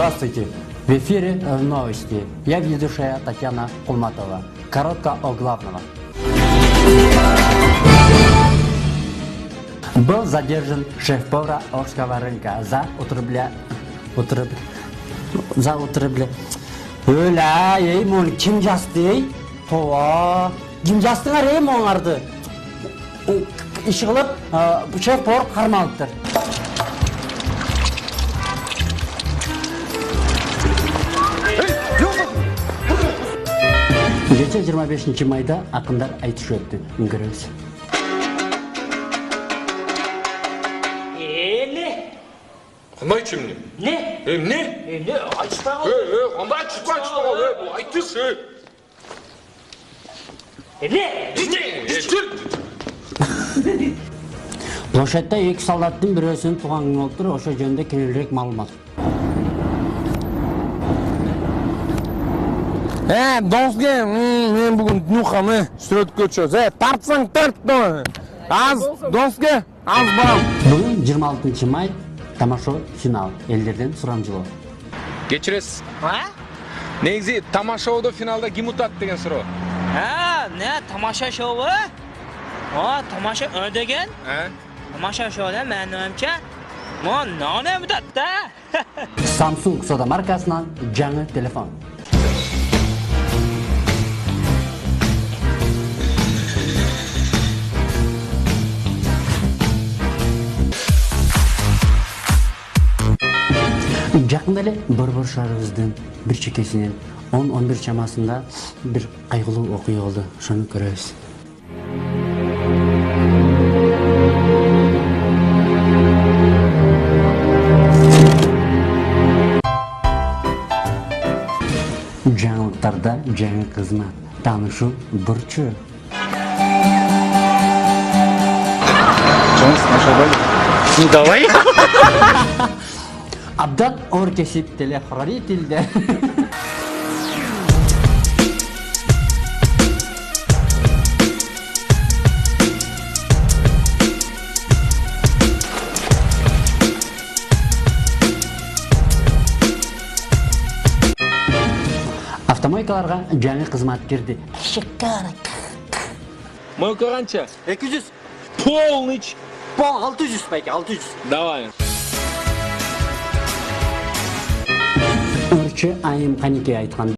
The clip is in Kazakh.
Здравствуйте. В эфире новости. Я ведущая Татьяна Кулматова. Коротко о главном. Был задержан шеф-повар Орского рынка за употребление. Öyle, mon kim jastı? Tova, kim jastı var monardı? İş kılıp şef-повар karmalıktır. Gece 25 mayda akınlar aytış öttü. Görüyoruz. Ne? Qanday chimni? Ne? Ne? Ne? Açma. Qanday chitma bu aytish. Ne? Площадьта екі солдаттың бірөөсүнүн туған күнү отур, ошо жөнүндө кеңирээк маалымат. Доске, мен бүгін нюхамы сүрөткө көчөбүз. Тартсаң тарт. Аз доске, аз барам. Бүгүн 26 май тамашо финал. Элдерден сурамжылоо. Кечиресиз. Негизи тамашоодо финалда ким утат деген суроо. Ne? Tamaşa şovu? Tamaşa ödegen? Tamaşa şovu men ömçe. Ne müddet Samsung soda markasынан жаңы телефон. Жақында эле Борбор шаарыбыздын бир чекесинен 10-11 чамасында бир кайгылуу окуя болду. Ошону көрөбүз. Жаңылыктарда жаңы кызмат. Таанышуу бурчу. Давай. Абдат ор кесип телехранителде. Автомойкаларга жаңы кызмат кирди. Шикарак. Мойка канча? 200. Полныч. 600 байке, 600. Давай. Өрчү айым канеке айткан.